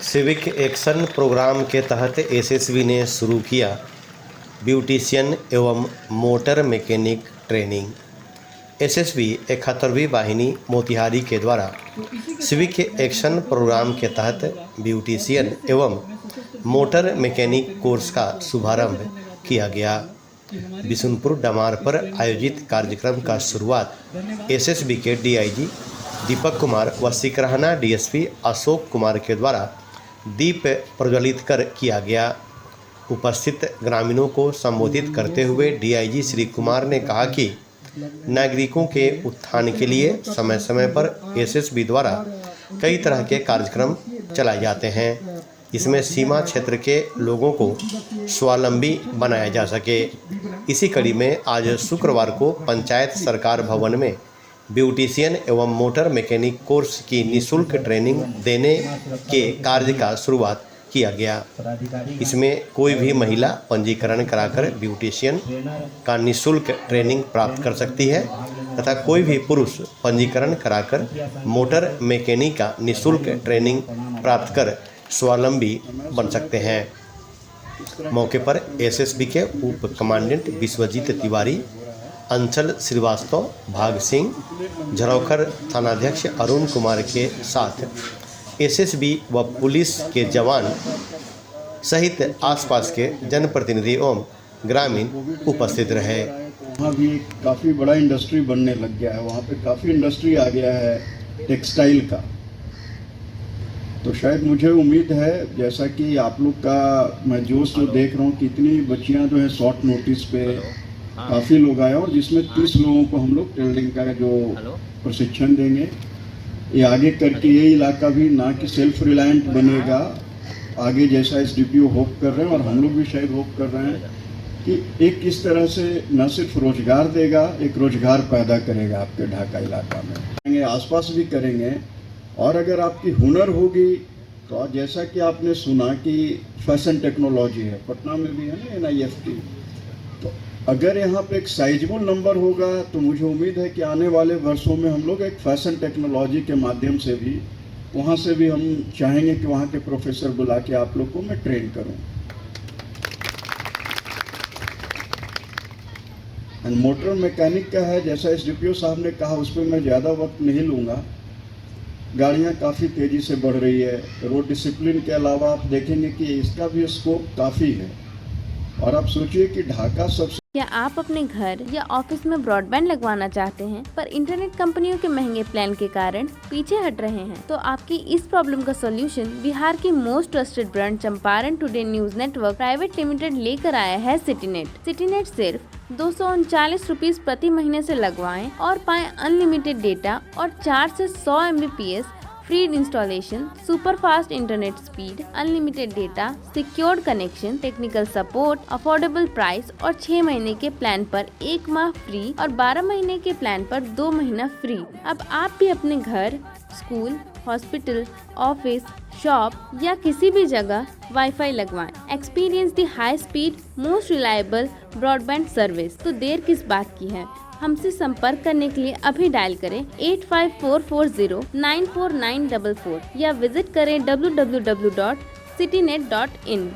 Civic action programme के तहत SSB ने शुरू किया ब्यूटिशियन एवं मोटर मैकेनिक ट्रेनिंग। एसएसबी 71वीं वाहिनी मोतिहारी के द्वारा सिविक एक्शन प्रोग्राम के तहत ब्यूटिशियन एवं मोटर मैकेनिक कोर्स का शुभारंभ किया गया। बिशुनपुर डमार पर आयोजित कार्यक्रम का शुरुआत एसएसबी के डीआईजी दीपक कुमार व सिकरहना डीएसपी अशोक कुमार के द्वारा दीप प्रज्वलित कर किया गया। उपस्थित ग्रामीणों को संबोधित करते हुए डीआईजी श्री कुमार ने कहा कि नागरिकों के उत्थान के लिए समय समय पर एसएसबी द्वारा कई तरह के कार्यक्रम चलाए जाते हैं। इसमें सीमा क्षेत्र के लोगों को स्वावलंबी बनाया जा सके। इसी कड़ी में आज शुक्रवार को पंचायत सरकार भवन में ब्यूटिशियन एवं मोटर मैकेनिक कोर्स की निःशुल्क ट्रेनिंग देने के कार्य का शुरुआत किया गया। इसमें कोई भी महिला पंजीकरण कराकर ब्यूटिशियन का निःशुल्क ट्रेनिंग प्राप्त कर सकती है तथा कोई भी पुरुष पंजीकरण कराकर मोटर मैकेनिक का निःशुल्क ट्रेनिंग प्राप्त कर स्वावलंबी बन सकते हैं। मौके पर एसएसबी के उप कमांडेंट विश्वजीत तिवारी, अंचल श्रीवास्तव, भाग सिंह, झरोखर थानाध्यक्ष अरुण कुमार के साथ एसएसबी व पुलिस के जवान सहित आसपास के जनप्रतिनिधि एवं ग्रामीण उपस्थित रहे। वहाँ भी काफ़ी बड़ा इंडस्ट्री बनने लग गया है, वहाँ पे काफ़ी इंडस्ट्री आ गया है टेक्सटाइल का। तो शायद मुझे उम्मीद है, जैसा कि आप लोग का मैं जोश जो देख रहा हूँ, कितनी बच्चियाँ जो है शॉर्ट नोटिस पे काफ़ी लोग आए और जिसमें 30 लोगों को हम लोग टेलरिंग का जो प्रशिक्षण देंगे। ये आगे करके ये इलाका भी ना कि सेल्फ रिलायंट बनेगा, आगे जैसा एसडीपीओ होप कर रहे हैं और हम लोग भी शायद होप कर रहे हैं कि एक किस तरह से न सिर्फ रोजगार देगा, एक रोजगार पैदा करेगा आपके ढाका इलाका में, आसपास भी करेंगे। और अगर आपकी हुनर होगी तो जैसा कि आपने सुना कि फैशन टेक्नोलॉजी है, पटना में भी है ना NIFT, तो अगर यहाँ पे एक साइजेबल नंबर होगा तो मुझे उम्मीद है कि आने वाले वर्षों में हम लोग एक फैशन टेक्नोलॉजी के माध्यम से भी वहाँ से भी हम चाहेंगे कि वहाँ के प्रोफेसर बुला के आप लोग को मैं ट्रेन करूँ। एंड मोटर मैकेनिक का है, जैसा एसडीपीओ साहब ने कहा, उस पर मैं ज़्यादा वक्त नहीं लूँगा। गाड़ियाँ काफ़ी तेज़ी से बढ़ रही है, रोड डिसिप्लिन के अलावा आप देखेंगे कि इसका भी स्कोप काफ़ी है। और आप सोचिए कि ढाका सबसे क्या आप अपने घर या ऑफिस में ब्रॉडबैंड लगवाना चाहते हैं पर इंटरनेट कंपनियों के महंगे प्लान के कारण पीछे हट रहे हैं? तो आपकी इस प्रॉब्लम का सॉल्यूशन बिहार की most trusted brand Champaran today news network private limited लेकर आया है सिटीनेट। सिटीनेट सिर्फ 239 रुपीज प्रति महीने से लगवाएं और पाएं अनलिमिटेड डेटा और 4 से 100 Mbps free installation, super fast internet speed, unlimited data, secured connection, technical support, affordable price और 6 महीने के प्लान पर 1 माह फ्री और 12 महीने के प्लान पर 2 महीना फ्री। अब आप भी अपने घर, स्कूल, हॉस्पिटल, ऑफिस, शॉप या किसी भी जगह वाईफाई लगवाएं। Experience the high speed most reliable broadband service. तो देर किस बात की है? हमसे संपर्क करने के लिए अभी डायल करें 8544094944 या विजिट करें www.citynet.in।